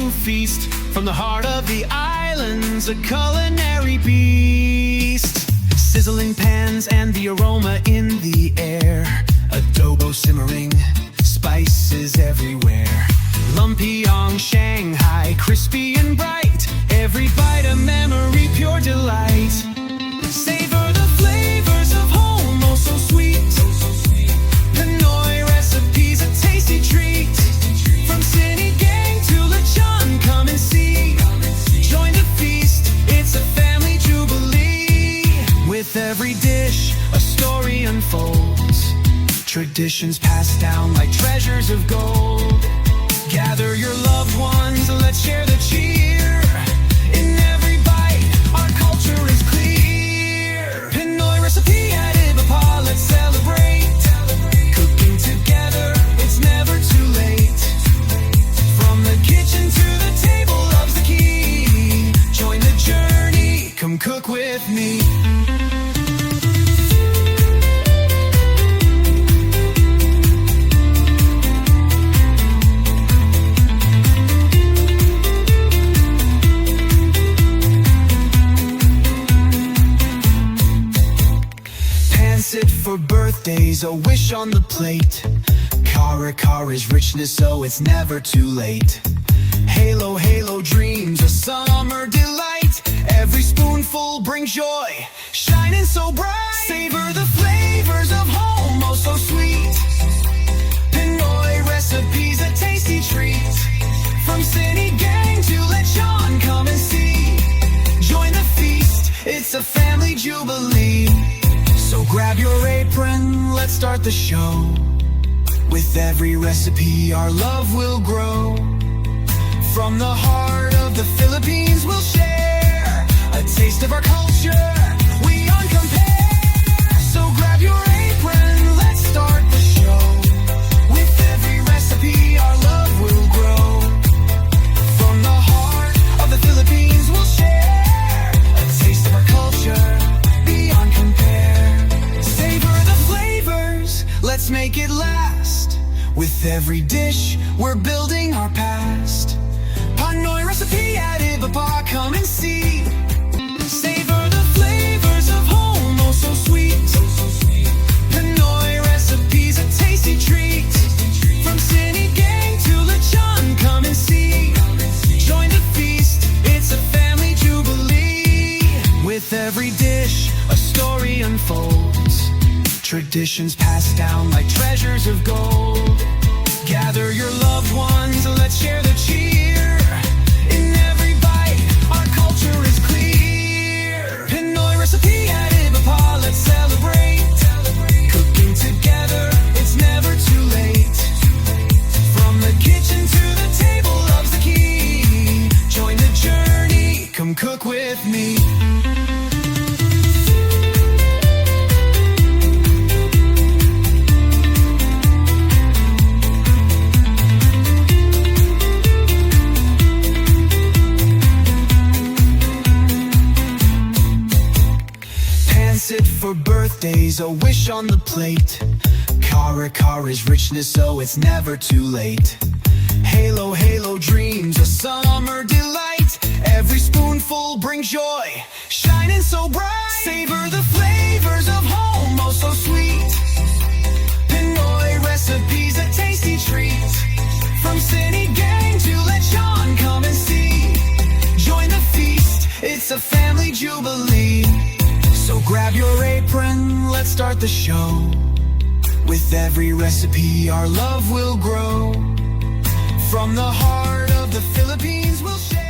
to feast. From the heart of the islands, a culinary beast. Sizzling pans and the aroma in the air. Adobo simmering, spices everywhere. Lumpyong, Shanghai, crispy and bright. Every bite a memory, pure delight. Savor the flavors of home, oh so sweet. Pinoy recipes, a tasty treat. From Sinigang to lechon, come and see. Join the feast, it's a family jubilee. With every dish, a story unfolds. Traditions passed down like treasures of gold. Gather your loved ones, let's share the cheer. In every bite, our culture is clear. Pinoy recipe at Ibapa, let's celebrate. Cooking together, it's never too late. From the kitchen to the table, love's the key. Join the journey, come cook with me. Sit for birthdays, a wish on the plate. Kara is richness, so it's never too late. Halo, halo dreams, a summer delight. Every spoonful brings joy, shining so bright. Savor the flavors of home, oh so sweet. Pinoy recipes, a tasty treat. From Sinigang to lechon, come and see. Join the feast, it's a family jubilee. So grab your apron, let's start the show. With every recipe, our love will grow. From the heart of the Philippines, we'll share a taste of our culture, we uncompare. So grab your apron, let's start the show. With every recipe, our love will grow. From the heart of the Philippines, we'll share a taste of our culture, beyond compare. Savor the flavors, let's make it last. With every dish, we're building our past. Pinoy recipe at Ibapa, come and see. Savor the flavors of home, oh so sweet. Pinoy recipes, a tasty treat. From Sinigang to lechon, come and see. Join the feast, it's a family jubilee. With every dish, a story unfolds. Traditions passed down like treasures of gold. Gather your loved ones, let's share the cheer. In every bite, our culture is clear. Pinoy recipe at Ibapa, let's celebrate. Cooking together, it's never too late. From the kitchen to the table, love's the key. Join the journey, come cook with me. Sit for birthdays, a wish on the plate. Kara is richness, so it's never too late. Halo, halo dreams, a summer delight. Every spoonful brings joy, shining so bright. Savor the flavors of home, oh so sweet. Pinoy recipes, a tasty treat. From Sinigang to lechon, come and see. Join the feast, it's a family jubilee. So grab your apron, let's start the show. With every recipe, our love will grow. From the heart of the Philippines, we'll share.